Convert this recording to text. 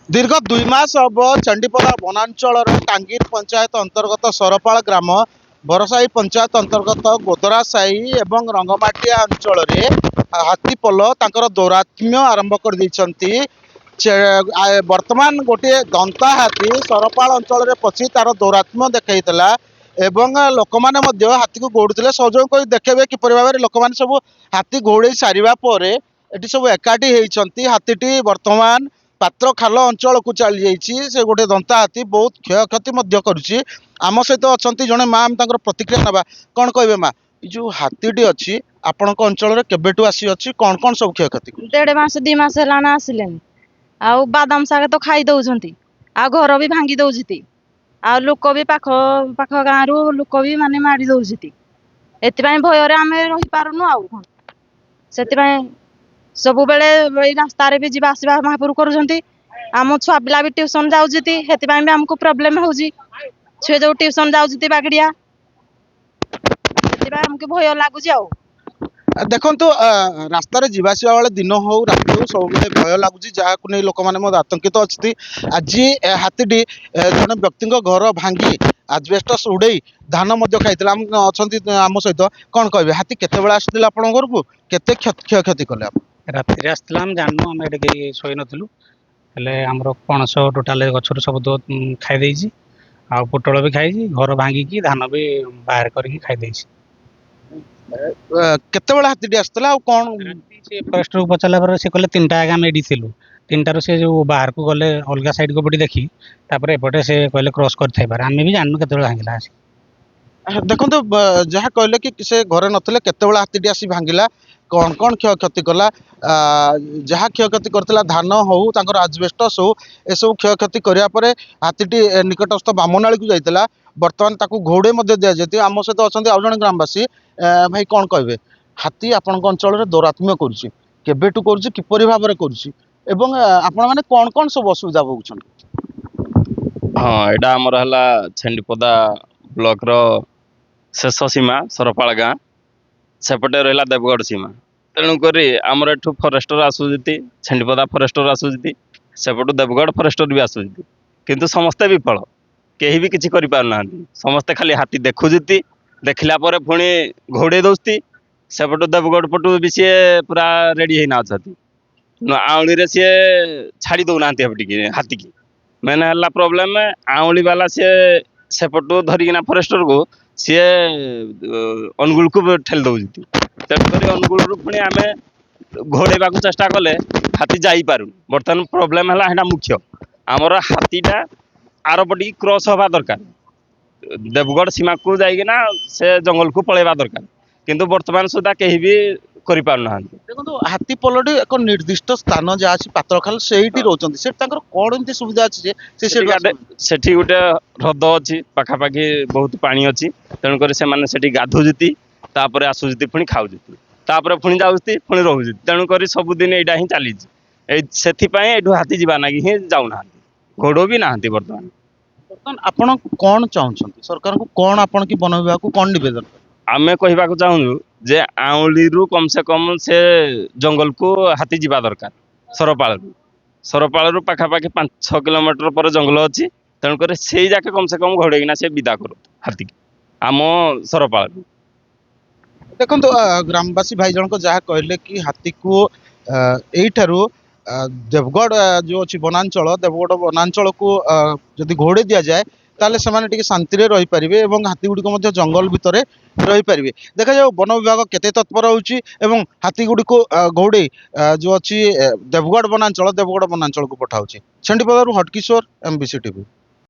दीर्घ 2 मास हम चंडीपदा वनांचल टांगीर पंचायत अंतर्गत सरपाल ग्राम बरसाई पंचायत अंतर्गत गोदरा साई एवं रंगमाटिया अंचल हाथीपल तांकर दौरात्म्य आरंभ कर वर्तमान गोटे दंता हाथी सरपाल अंचल पशि तार दौरात्म्य देखा एवं लोक मैंने हाथी को गोड़ुले सहयोग कर देखिए किपर भाव में लोक मैंने सब हाथी घोड़े सारा पर ये सब एकाठी होती हाथीटी वर्तमान पात्र खाल अंचल को चली जाइए से गोटे दंता हाथी बहुत क्षयक्षति करुच्ची आम सहित अच्छा जड़े माँ प्रतिक्रिया ना कौन कहे माँ जो हाथीटी अच्छी आपण अंचल केबेठू आसी अच्छी कौन कौन सब क्षयक्षति 1.5 मास 2 मास है आसिले आउ बादाम साग तो खाई दौरान आ घर भी भांगी दौरान आ लोक भी पाख पाख गाँव रु लोक भी माने मारी दौरान एपाई भयर आम रही पारुनु आउ कौन से सब बेले रास्ता भी जीवा आसवा महापुर कर आम छुआ पिला भी ट्यूशन जाऊँगी भी आमको प्रोब्लेम हो छुए जो ट्यूशन जाऊँगी बागड़िया आमको भय लगुच देखो रास्तार जावासवा बेले दिन हो रात हो सब भय लगुच जहाँ नहीं लोक मैंने आतंकित अच्छी आज हाथीटी जड़े व्यक्ति घर भांगी आजबेस्टस उड़े धान खाई अच्छा आम सहित कौन कहे हाथी केतबेले आसुला आपण घर को केते क्षयक्षति कले राति आसला जानू आम ये शोई नु आमर पणस टोटाल गचर सब तो खाई आ पोटल भी खाई घर भांगिकी धान भी बाहर करके खाई केतबेले हाथीटी आसला कौन फरेस्ट को पचारा पर से कहले 3टा आगे आम एडी थिलु 3टारू से जो बाहर को गले अलग साइड को पटी देखी तापर एपटे से कहले क्रॉस कर पारे आम भी जानू केतबेले भांगिला आसी देखो जहाँ कहले कि से घरे नथिले केतबेले हाथीटी आसी भांगिला कौन कौन क्षयक्षति कला जहाँ क्षयक्षति करथिला धान हो तांकर आजबेस्टस हो ए सब क्षयक्षति करिया परे हाथीटी निकटस्थ बामनाली को जाइतला वर्तमान ताकू घोड़े मध्य दिया जाती आम सहित अच्छा आउ जन ग्रामवासी भाई कौन कहे हाथी आपण अंचल दौरात्म्य करुच्ची केबेठू करुच्ची किपरि भाव में करुच्ची एवं आपण माने कौन कौन सब असुविधा भोगुछन हाँ एटा हमर हला छेंडीपदा ब्लॉक रो शेष सीमा सरपाल गाँ सेपटे रहा देवगढ़ सीमा तेणुक आमर एठू फरेस्टर आसूती छेंडीपदा फरेस्टर आसूती सेपटू देवगढ़ फरेस्टर भी आसूती किंतु समस्ते विफल कहीं भी किसी कर पारना समस्ते खाली हाथी देखुती देखला पर पुणी घोड़े दौती सेपटू देवगढ़ पटू भी सी पूरा रेडी होना अच्छा आउली सी छाड़ी दौना हाथी की मेन है प्रोब्लेम आउली वाला सी सेपटू धरिकिना फरेस्टर को सी अनुगुल को ठेल दौती तेणुक अनुगुल पुणी आम घोड़ेबा चेष्टा कले हाथी जापार बर्तमान प्रोब्लेम है मुख्य आमर हाथीटा आरपटी क्रॉस हवा दरकार देवगढ़ सीमा को जाइना से जंगल को पलैबा दरकार किंतु वर्तमान सुधा कहीं भी कर पारना देखो हाथी पलटी एक निर्दिष्ट स्थान जहाँ अच्छी पात्रखाल से रोचे कौन एमती सुविधा अच्छी सेठी गोटे ह्रद अच्छी पाखापाखि बहुत पानी अच्छी तेणुक से गाधुती तापर आसुती पुणी खाऊती तापर पुणी जाऊती पुणी रोती तेणुक सबुदिन यहाँ ही चली से हाथी जावा ना ही जाऊना घोड़ भी ना बर्तमान बर्तमान आपण कौन चाहते सरकार को कौन आपण की वन विभाग को कौन निवेदन आमे कहवा चाहूँ जे आउली रु कम से कम से जंगल को हाथी जावा दरकार सरपाल रु पाखापाखि 5-6 किलोमीटर पर जंगल अच्छी तेणुक से जाके कम से कम घोड़ेना से विदा करो हाथी आम सरपाल देखो ग्रामवासी भाई जन को जहाँ कहले कि हाथी को यू देवगढ़ जो अच्छी वनांचल देवगढ़ वनांचल को जदि घोड़े दि जाए ताले से शांति रही पारे और हाथी गुड़िक जंगल भितर रही पारे देखा जाओ वन विभाग केते तत्पर होची एवं हाथी गुड़ी को घोड़े जो अच्छी देवगढ़ वनांचल को पठाऊँ छेंडीपदारू हटकिशोर MBC TV।